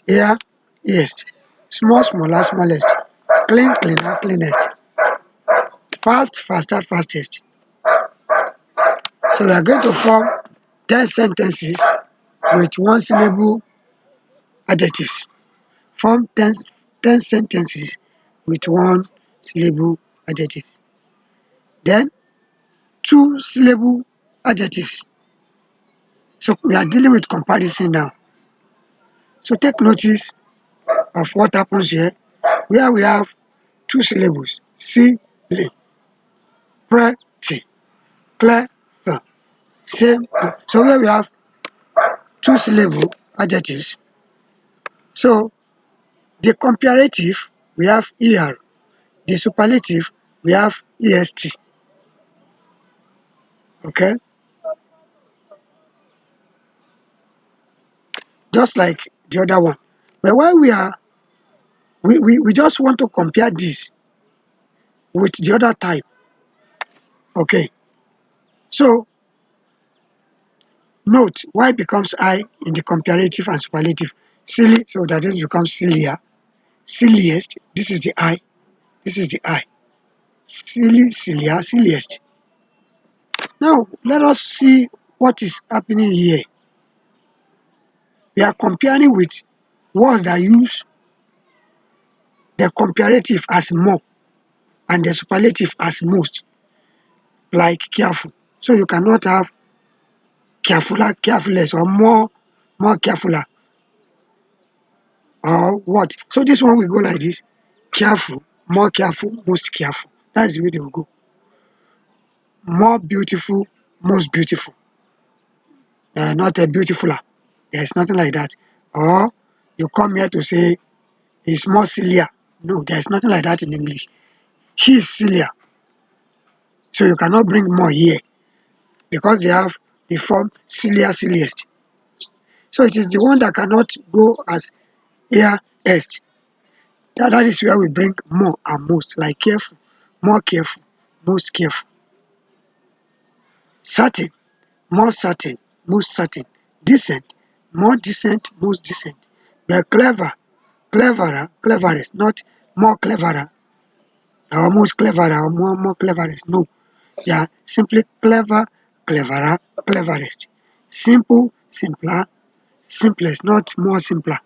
ear, east, small, smaller, smallest. clean, cleaner, cleanest, fast, faster, fastest. So we are going to form 10 sentences with one syllable adjectives. Form 10 sentences with one syllable adjective. Then two syllable adjectives. So we are dealing with comparison now. So take notice of what happens here, where we have two syllables, silly, pretty, clever, simple. So where we have two syllable adjectives, so the comparative we have er, the superlative we have est. Okay, just like the other one. But why we just want to compare this with the other type. Okay, so note y becomes I in the comparative and superlative. Silly, so that just becomes sillier. Silliest, this is the I, this is the I. Silly, sillier, silliest. Now let us see what is happening here. We are comparing with words that use the comparative as more and the superlative as most, like careful. So you cannot have carefuler, carefulness, or more carefuler, or what. So this one will go like this: careful, more careful, most careful. That's the way they will go. More beautiful, most beautiful. Not a beautifuler. There's nothing like that. Or you come here to say he's more sillier. No, there's nothing like that in English. She is sillier. So you cannot bring more here because they have the form sillier, silliest. So it is the one that cannot go as here, est. That is where we bring more and most, like careful, more careful, most careful. Certain, more certain, most certain. Decent, more decent, most decent. But clever, cleverer, cleverest, not more cleverer, or most cleverer, or more cleverest. No, they are simply clever, cleverer, cleverest. Simple, simpler, simplest, not more simpler.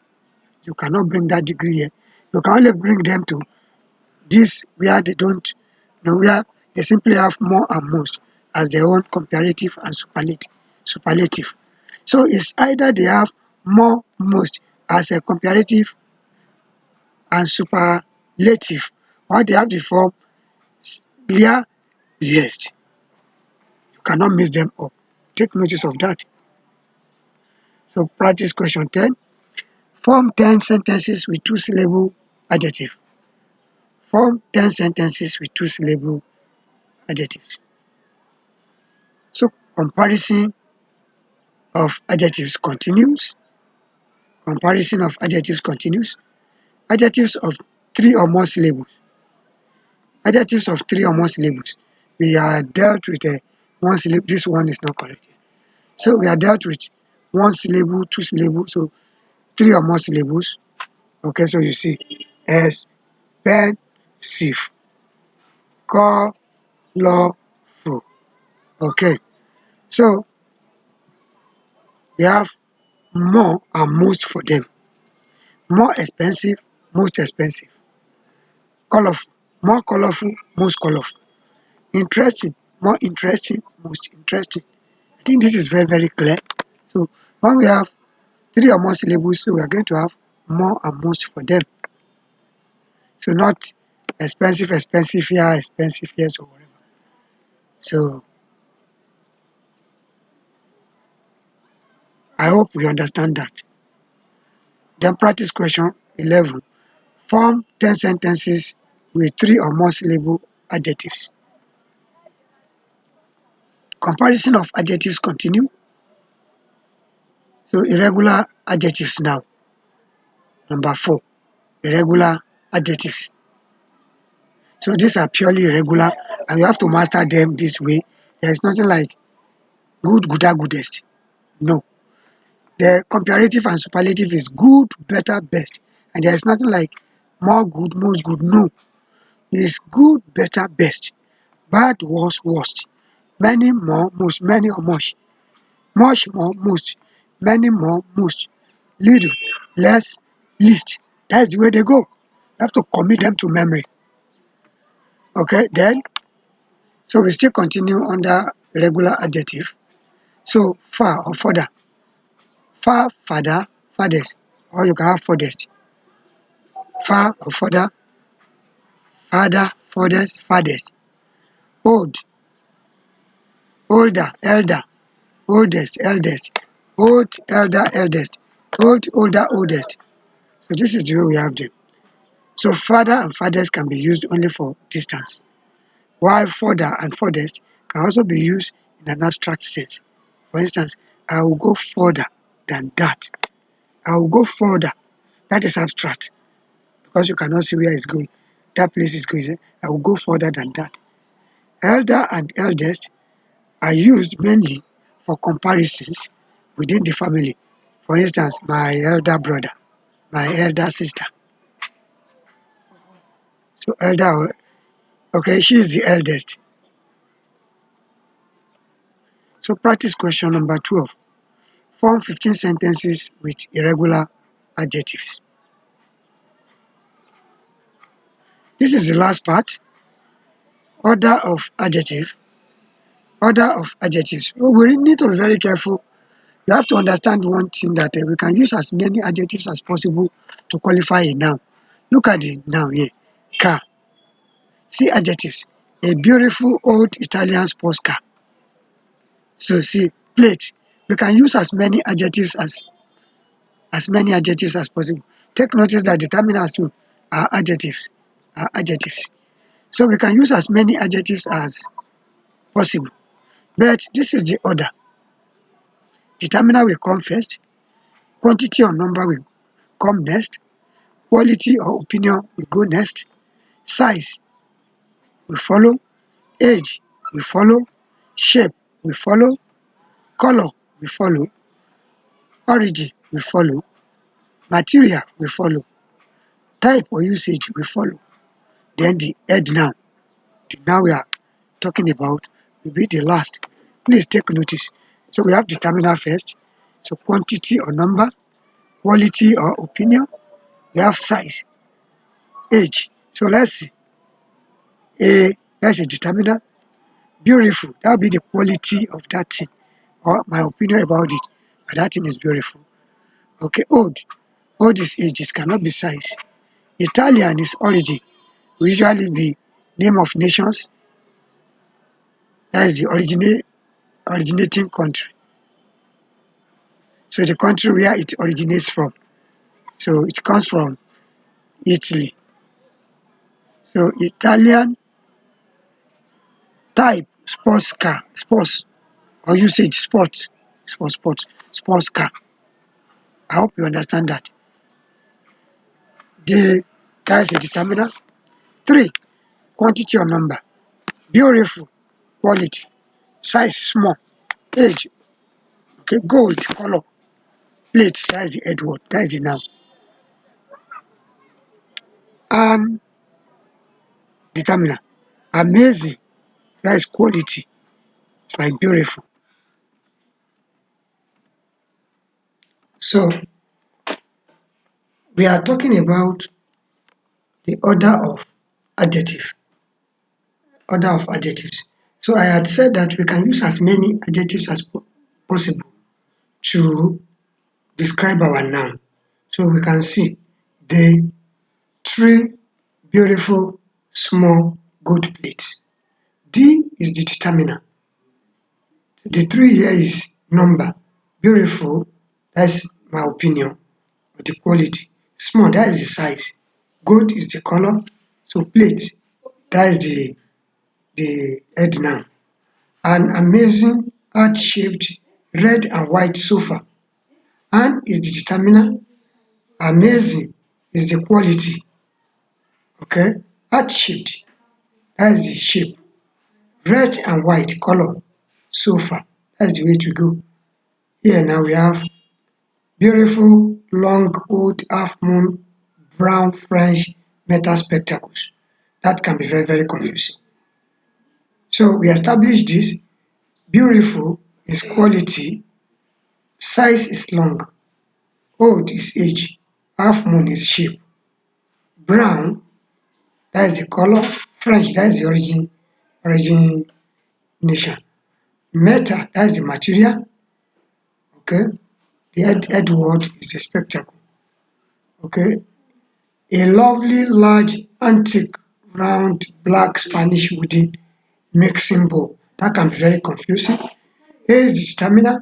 You cannot bring that degree here. You can only bring them to this where they don't, where they simply have more and most as their own comparative and superlative. So it's either they have more, most as a comparative and superlative, or they have the form clear, least. You cannot mix them up. Take notice of that. So practice question 10. Form 10 sentences with two syllable adjective. Form 10 sentences with two syllable adjectives. So comparison of adjectives continues. Comparison of adjectives continues. Adjectives of three or more syllables. Adjectives of three or more syllables. We are dealt with a one syllable. This one is not correct. So we are dealt with one syllable, two syllables, so three or more syllables. Okay, so you see expensive, colorful. Okay, so we have more and most for them. More expensive, most expensive. Colorful, more colorful, most colorful. Interesting, more interesting, most interesting. I think this is very, very clear. So when we have three or more syllables, so we are going to have more and most for them. So not expensive, expensive here, expensive yes, or whatever. So I hope we understand that. Then practice question 11. Form 10 sentences with three or more syllable adjectives. Comparison of adjectives continue. So irregular adjectives now. Number 4. Irregular adjectives. So these are purely irregular and you have to master them this way. There is nothing like good, gooder, goodest. No. The comparative and superlative is good, better, best. And there is nothing like more good, most good. No. It's good, better, best. Bad, worse, worst. Many, more, most. Many or much. Much more, most. Many more, most. Little, less, least. That's the way they go. You have to commit them to memory. Okay, then, so we still continue under regular adjective. So, far or further. Far, farther, farthest. Or you can have furthest. Far or further, farther, furthest, farthest. Old, older, elder. Oldest, eldest. Old, elder, eldest. Old, older, oldest. So this is the way we have them. So farther and farthest can be used only for distance, while further and furthest can also be used in an abstract sense. For instance, I will go further than that. I will go further. That is abstract because you cannot see where it's going. That place is going. I will go further than that. Elder and eldest are used mainly for comparisons within the family. For instance, my elder brother, my elder sister. So elder, okay, she is the eldest. So practice question number 12. Form 15 sentences with irregular adjectives. This is the last part. Order of adjective. Order of adjectives. Oh, we really need to be very careful. You have to understand one thing that we can use as many adjectives as possible to qualify a noun. Look at the noun here. Car. See adjectives. A beautiful old Italian sports car. So see plate. We can use as many adjectives as possible. Take notice that determiners too are adjectives. Are adjectives. So we can use as many adjectives as possible. But this is the order. Determiner will come first. Quantity or number will come next. Quality or opinion will go next. Size will follow. Age will follow. Shape will follow. Color will follow. Origin will follow. Material will follow. Type or usage will follow. Then the head noun, the noun we are talking about, will be the last. Please take notice. So we have determiner first. So quantity or number, quality or opinion. We have size, age. So let's see. That's a determiner. Beautiful. That will be the quality of that thing or my opinion about it. But that thing is beautiful. Okay, old. Old is age. It cannot be size. Italian is origin. Will usually be name of nations. That is the originating country. So the country where it originates from. So it comes from Italy. So Italian type sports car, sports or usage sports is for sports car. I hope you understand that. That's a determiner. 3. Quantity or number. Beautiful, quality, size small, age, okay, gold, color, plate, that is the head word, that is the noun. And determiner. Amazing, that is quality. It's like beautiful. So we are talking about the adjective, order of adjectives. So I had said that we can use as many adjectives as possible to describe our noun. So we can see the 3 beautiful small gold plates. D is the determiner. The 3 here is number. Beautiful, that's my opinion, or the quality. Small, that is the size. Gold is the color. So plate, that is the head noun. An amazing heart-shaped red and white sofa. An is the determiner. Amazing is the quality. Okay? Heart-shaped, that is the shape. Red and white color. Sofa, that's the way to go. Here now we have beautiful, long, old, half moon, brown, French, metal spectacles. That can be very, very confusing. So we established this. Beautiful is quality, size is long, old is age, half moon is shape, brown, that is the color, French, that is the origination, metal, that is the material, okay, the head word is the spectacle, okay, a lovely large antique round black Spanish wooden mixing bowl. That can be very confusing. Here is the stamina.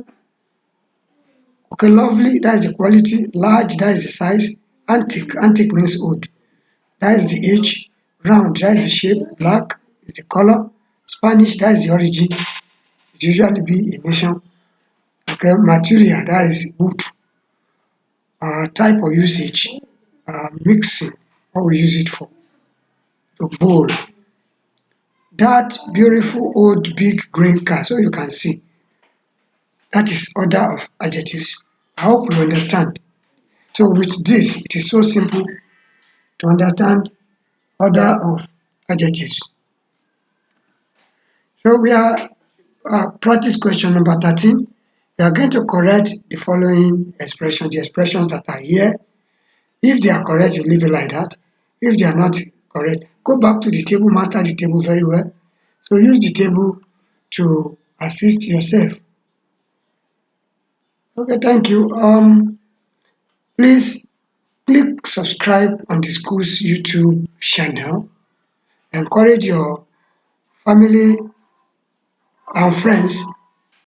Okay, lovely, that is the quality. Large, that is the size. Antique means old. That is the age. Round, that is the shape. Black is the color. Spanish, that is the origin. It usually be a nation. Okay, material, that is wood. Type or usage. Mixing, what we use it for. To bowl. That beautiful old big green car. So you can see that is order of adjectives. I hope you understand. So with this, it is so simple to understand order of adjectives. So we are practice question number 13. We are going to correct the following expressions, the expressions that are here. If they are correct, you leave it like that. If they are not correct, go back to the table, master the table very well. So use the table to assist yourself. Okay, thank you. Please click subscribe on the school's YouTube channel. Encourage your family and friends